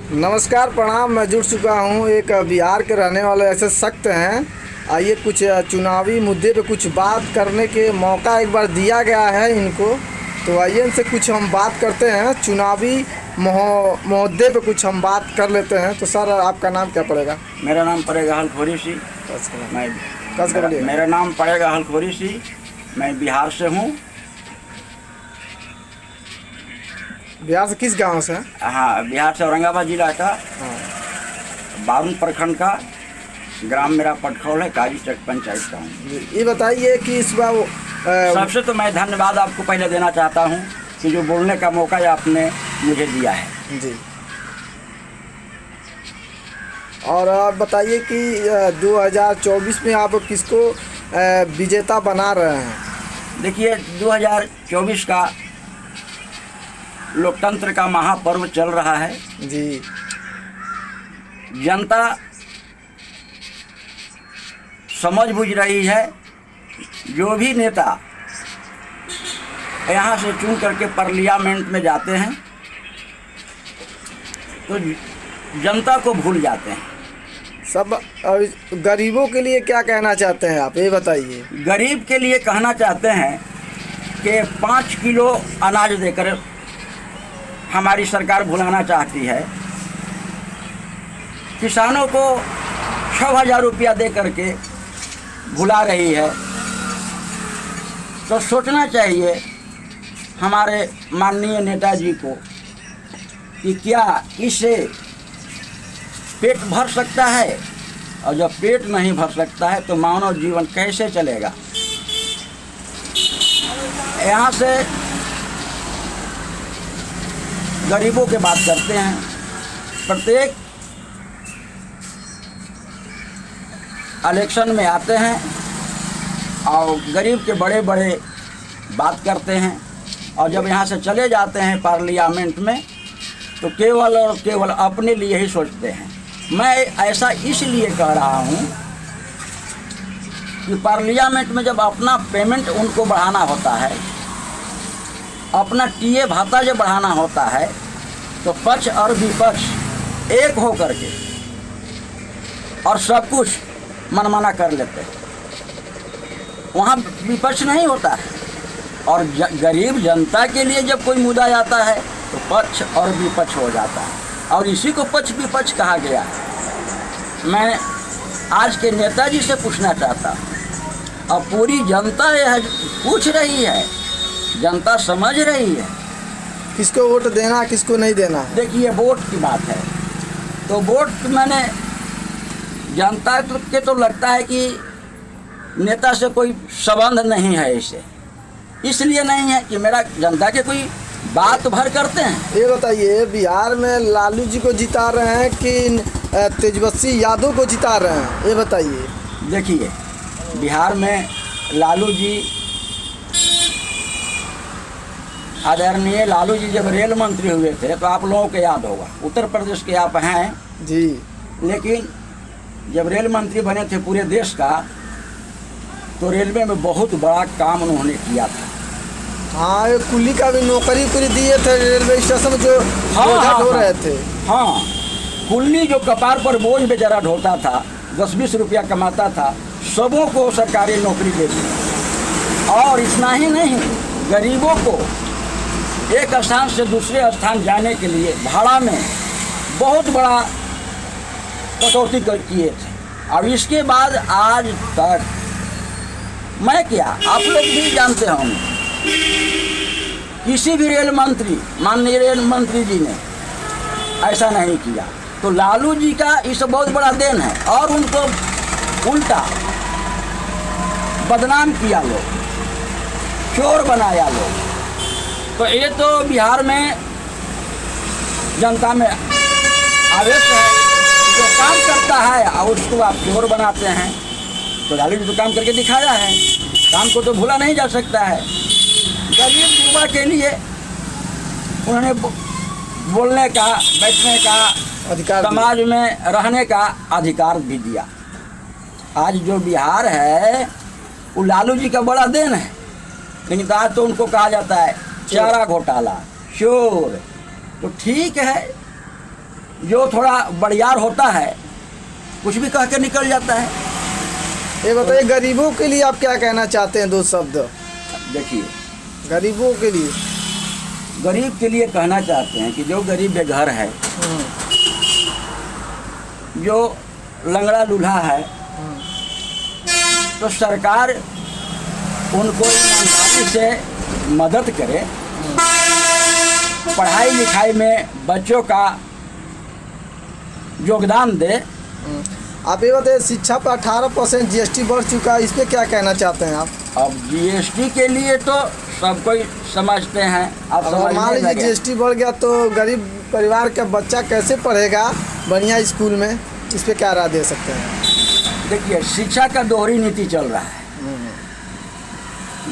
नमस्कार, प्रणाम। मैं जुड़ चुका हूँ। एक बिहार के रहने वाले ऐसे सख्त हैं। आइए कुछ चुनावी मुद्दे पे कुछ बात करने के मौका एक बार दिया गया है इनको, तो आइए इनसे कुछ हम बात करते हैं। चुनावी मुद्दे पे कुछ हम बात कर लेते हैं। तो सर, आपका नाम क्या पड़ेगा? मेरा नाम पड़ेगा हलखोरी सी। मेरा नाम पड़ेगा हलखोरी सी। मैं बिहार से हूँ। बिहार से किस गांव से? हाँ, बिहार से औरंगाबाद जिला का बारून प्रखंड का ग्राम मेरा पटखौल है, काजी चक पंचायत का हूँ। ये बताइए कि इस बार सबसे तो मैं धन्यवाद आपको पहले देना चाहता हूँ कि जो बोलने का मौका आपने मुझे दिया है जी। और आप बताइए कि 2024 में आप किसको विजेता बना रहे हैं? देखिए, 2024 का लोकतंत्र का महापर्व चल रहा है जी। जनता समझ बुझ रही है। जो भी नेता यहाँ से चुन करके पार्लियामेंट में जाते हैं तो जनता को भूल जाते हैं। सब गरीबों के लिए क्या कहना चाहते हैं आप, ये बताइए। गरीब के लिए कहना चाहते हैं कि 5 किलो अनाज देकर हमारी सरकार भुलाना चाहती है। किसानों को 6,000 रुपया दे करके भुला रही है। तो सोचना चाहिए हमारे माननीय नेताजी को कि क्या इससे पेट भर सकता है, और जब पेट नहीं भर सकता है तो मानव जीवन कैसे चलेगा। यहाँ से गरीबों की बात करते हैं। प्रत्येक इलेक्शन में आते हैं और गरीब के बड़े बड़े बात करते हैं, और जब यहाँ से चले जाते हैं पार्लियामेंट में तो केवल और केवल अपने लिए ही सोचते हैं। मैं ऐसा इसलिए कह रहा हूँ कि पार्लियामेंट में जब अपना पेमेंट उनको बढ़ाना होता है, अपना टीए भाता जब बढ़ाना होता है, तो पक्ष और विपक्ष एक हो करके और सब कुछ मनमाना कर लेते हैं। वहाँ विपक्ष नहीं होता है, और गरीब जनता के लिए जब कोई मुद्दा आता है तो पक्ष और विपक्ष हो जाता है, और इसी को पक्ष विपक्ष कहा गया है। मैं आज के नेताजी से पूछना चाहता हूँ, और पूरी जनता यह पूछ रही है, जनता समझ रही है किसको वोट देना, किसको नहीं देना। देखिए, वोट की बात है तो वोट मैंने जनता के तो लगता है कि नेता से कोई संबंध नहीं है। इसे इसलिए नहीं है कि मेरा जनता के कोई बात भर करते हैं। ये बताइए, बिहार में लालू जी को जिता रहे हैं कि तेजस्वी यादव को जिता रहे हैं, ये बताइए। देखिए, बिहार में लालू जी, आदरणीय लालू जी जब रेल मंत्री हुए थे तो आप लोगों को याद होगा, उत्तर प्रदेश के आप हैं जी। लेकिन जब रेल मंत्री बने थे पूरे देश का, तो रेलवे में बहुत बड़ा काम उन्होंने किया था। हाँ, ये कुली का भी नौकरी दिए थे रेलवे स्टेशन में, जो बोझा ढो रहे थे। हाँ, कुल्ली जो कपार पर बोझ बेचारा ढोता था, 10-20 रुपया कमाता था, सबों को सरकारी नौकरी दे दी। और इतना ही नहीं, गरीबों को एक स्थान से दूसरे स्थान जाने के लिए भाड़ा में बहुत बड़ा कटौती किए थे। और इसके बाद आज तक मैं क्या, आप लोग भी जानते होंगे, किसी भी रेल मंत्री, माननीय रेल मंत्री जी ने ऐसा नहीं किया। तो लालू जी का इस बहुत बड़ा देन है, और उनको उल्टा बदनाम किया लोग, चोर बनाया लोग। तो ये तो बिहार में जनता में आवेश है, जो काम करता है और उसको आप चोर बनाते हैं। तो लालू जी तो काम करके दिखाया है, काम को तो भूला नहीं जा सकता है। गरीब युवा के लिए उन्होंने बोलने का, बैठने का अधिकार, समाज में रहने का अधिकार भी दिया। आज जो बिहार है वो लालू जी का बड़ा देन है, लेकिन आज तो उनको कहा जाता है चारा घोटाला, चोर। तो ठीक है, जो थोड़ा बड़ियार होता है कुछ भी कह के निकल जाता है। ये बताइए, गरीबों के लिए आप क्या कहना चाहते हैं, 2 शब्द? देखिए, गरीबों के लिए, गरीब के लिए कहना चाहते हैं कि जो गरीब बेघर है, जो लंगड़ा लूल्हा है, तो सरकार उनको ईमानदारी से मदद करे, पढ़ाई लिखाई में बच्चों का योगदान दे। आप ये बताइए, शिक्षा पर 18% GST बढ़ चुका है, इस पर क्या कहना चाहते हैं आप? अब GST के लिए तो सब कोई समझते हैं। आप मान लीजिए GST बढ़ गया तो गरीब परिवार का बच्चा कैसे पढ़ेगा बढ़िया स्कूल में, इस पे क्या राय दे सकते हैं? देखिए, शिक्षा का दोहरी नीति चल रहा है।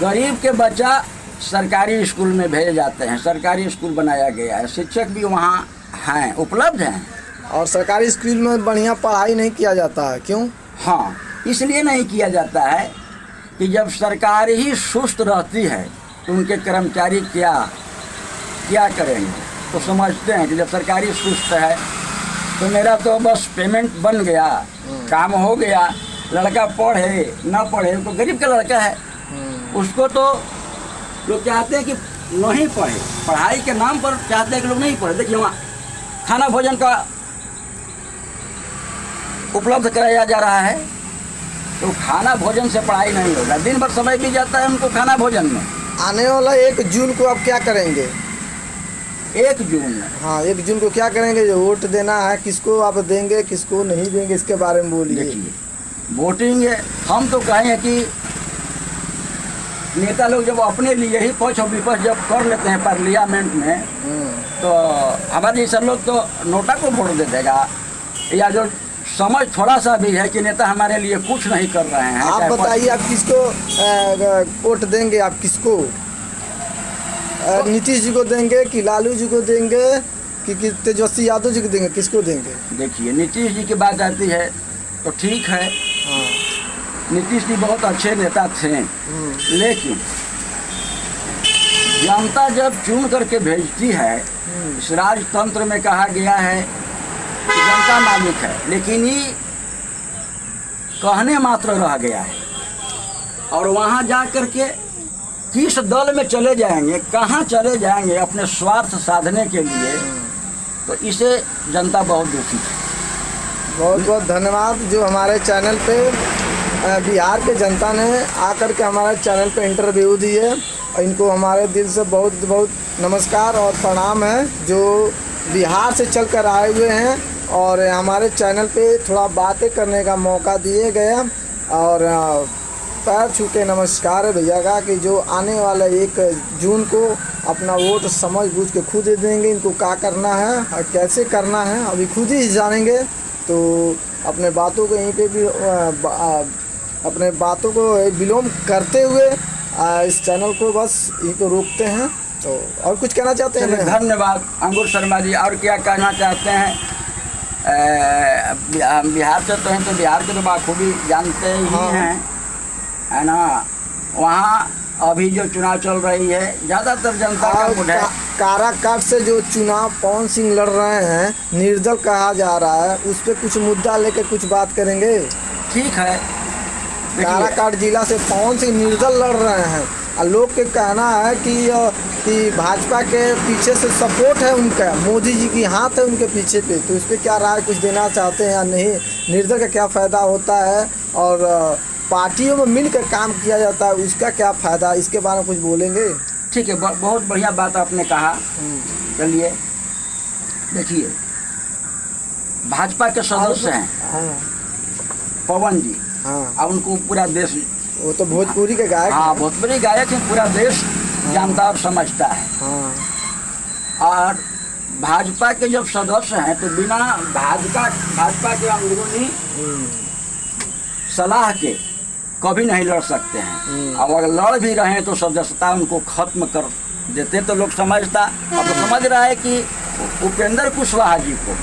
गरीब के बच्चा सरकारी स्कूल में भेजे जाते हैं, सरकारी स्कूल बनाया गया है, शिक्षक भी वहाँ हैं, उपलब्ध हैं, और सरकारी स्कूल में बढ़िया पढ़ाई नहीं किया जाता है, क्यों? हाँ, इसलिए नहीं किया जाता है कि जब सरकार ही सुस्त रहती है तो उनके कर्मचारी क्या क्या करेंगे। तो समझते हैं कि जब सरकारी सुस्त है तो मेरा तो बस पेमेंट बन गया, काम हो गया, लड़का पढ़े ना पढ़े, तो गरीब का लड़का है, उसको तो लोग चाहते हैं कि नहीं पढ़े, पढ़ाई के नाम पर चाहते हैं कि लोग नहीं पढ़े। देखिए, वहाँ खाना भोजन का उपलब्ध कराया जा रहा है, तो खाना भोजन से पढ़ाई नहीं होगा, दिन भर समय भी जाता है उनको खाना भोजन में। आने वाला 1 जून को आप क्या करेंगे? 1 जून में, हाँ, 1 जून को क्या करेंगे? जो वोट देना है, किसको आप देंगे, किसको नहीं देंगे, इसके बारे में बोलिए। देखिए, वोटिंग हम तो कहें कि नेता लोग जब अपने लिए ही पक्ष और विपक्ष जब कर लेते हैं पार्लियामेंट में, तो हमारे जैसे लोग तो नोटा को वोट दे देगा, या जो समझ थोड़ा सा भी है कि नेता हमारे लिए कुछ नहीं कर रहे हैं। आप बताइए, आप किसको वोट देंगे? आप किसको, नीतीश जी को देंगे कि लालू जी को देंगे कि तेजस्वी यादव जी को देंगे, किसको देंगे? देखिए, नीतीश जी की बात आती है तो ठीक है, नीतीश जी बहुत अच्छे नेता थे, लेकिन जनता जब चुन करके भेजती है, इस राजतंत्र में कहा गया है कि जनता मालिक है, लेकिन ये कहने मात्र रह गया है। और वहाँ जा करके किस दल में चले जाएंगे, कहाँ चले जाएंगे अपने स्वार्थ साधने के लिए, तो इसे जनता बहुत दुखी है। बहुत बहुत धन्यवाद जो हमारे चैनल पे बिहार के जनता ने आकर के हमारे चैनल पे इंटरव्यू दी है, और इनको हमारे दिल से बहुत बहुत नमस्कार और प्रणाम है, जो बिहार से चल कर आए हुए हैं और हमारे चैनल पे थोड़ा बातें करने का मौका दिए गए। और पैर छू के नमस्कार है भैया का कि जो आने वाला 1 जून को अपना वोट समझ बूझ के खुद दे देंगे। इनको क्या करना है और कैसे करना है अभी खुद ही जानेंगे। तो अपने बातों को यहीं पे भी अपने बातों को विलोम करते हुए इस चैनल को बस यहीं पे रोकते हैं। तो और कुछ कहना चाहते हैं? धन्यवाद अंकुर शर्मा जी। और क्या कहना चाहते हैं? बिहार से तो हैं, तो बिहार के तो बाखूबी जानते ही हैं, है ना। वहाँ अभी जो चुनाव चल रही है, ज़्यादातर जनता का मुद्दा है। काराकाट से जो चुनाव पवन सिंह लड़ रहे हैं, निर्दल कहा जा रहा है, उस पर कुछ मुद्दा लेकर कुछ बात करेंगे। ठीक है। काराकाट जिला से पवन सिंह निर्दल लड़ रहे हैं और लोग के कहना है कि भाजपा के पीछे से सपोर्ट है उनका, मोदी जी की हाथ है उनके पीछे पे। तो इस पर क्या राय कुछ देना चाहते हैं या नहीं? निर्दल का क्या फ़ायदा होता है और पार्टियों में मिलकर काम किया जाता है, उसका क्या फ़ायदा, इसके बारे में कुछ बोलेंगे? ठीक है, बहुत बढ़िया बात आपने कहा। चलिए देखिए, भाजपा के सदस्य हैं पवन जी। हाँ, अब उनको पूरा देश, वो तो भोजपुरी के गायक। हाँ, भोजपुरी गायक हैं, पूरा देश जानता और समझता है। हाँ। और भाजपा के जब सदस्य हैं तो बिना भाजपा के अंदरूनी सलाह के कभी नहीं लड़ सकते हैं। और अगर लड़ भी रहे हैं तो सदस्यता उनको खत्म कर देते तो लोग समझता। अब तो समझ रहा है कि उपेंद्र कुशवाहा जी को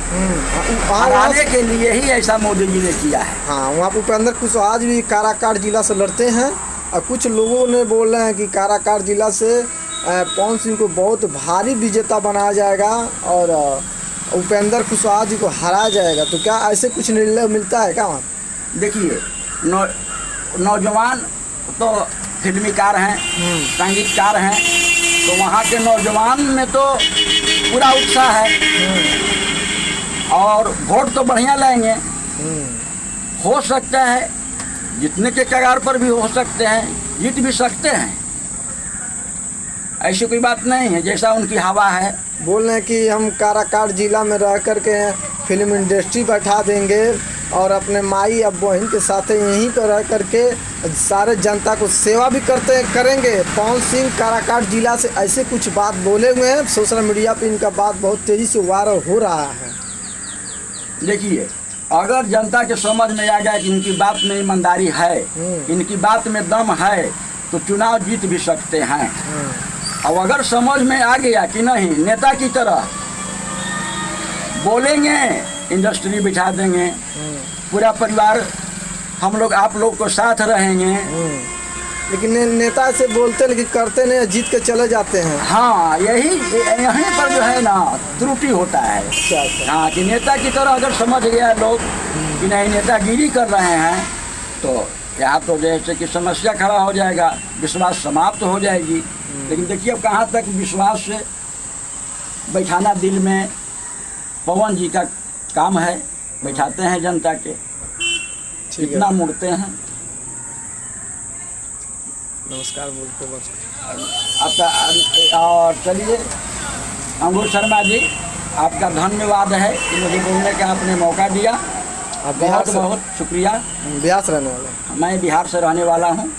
हराने के लिए ही ऐसा मोदी जी ने किया है। हाँ, वहाँ पर उपेंद्र कुशवाहा जी भी काराकाट जिला से लड़ते हैं और कुछ लोगों ने बोल रहे हैं कि काराकाट जिला से पवन सिंह को बहुत भारी विजेता बनाया जाएगा और उपेंद्र कुशवाहा जी को हराया जाएगा, तो क्या ऐसे कुछ निर्णय मिलता है क्या वहाँ? देखिए, नौजवान तो फिल्मीकार हैं, संगीतकार हैं, तो वहाँ के नौजवान में तो पूरा उत्साह है और वोट तो बढ़िया लाएंगे। हो सकता है जितने के कगार पर भी हो सकते हैं, जीत भी सकते हैं, ऐसी कोई बात नहीं है, जैसा उनकी हवा है। बोल रहे हैं कि हम काराकाट जिला में रह कर के फिल्म इंडस्ट्री बैठा देंगे और अपने माई अब बहन के साथ यहीं पर रह करके सारे जनता को सेवा भी करेंगे। पवन सिंह काराकाट जिला से ऐसे कुछ बात बोले हुए हैं, सोशल मीडिया पे इनका बात बहुत तेज़ी से वायरल हो रहा है। देखिए, अगर जनता के समझ में आ गया कि इनकी बात में ईमानदारी है, इनकी बात में दम है, तो चुनाव जीत भी सकते हैं। और अगर समझ में आ गया कि नहीं, नेता की तरह बोलेंगे, इंडस्ट्री बिठा देंगे, पूरा परिवार हम लोग आप लोग को साथ रहेंगे। लेकिन नेता से बोलते लेकिन करते नहीं, जीत के चले जाते हैं। हाँ, यहीं पर जो है ना त्रुटि होता है। अच्छा। हाँ, कि नेता की तरह अगर समझ गया लोग कि नहीं नेतागिरी कर रहे हैं, तो यहाँ तो जैसे कि समस्या खड़ा हो जाएगा, विश्वास समाप्त हो जाएगी। लेकिन देखिए अब कहाँ तक विश्वास से बैठाना दिल में पवन जी का काम है, बैठाते हैं जनता के, इतना मुड़ते हैं। नमस्कार बोलते बस आपका। और चलिए, अंगूर शर्मा जी, आपका धन्यवाद है कि मुझे बोलने का आपने मौका दिया। बहुत बहुत शुक्रिया। बिहार से रहने वाला? मैं बिहार से रहने वाला हूँ।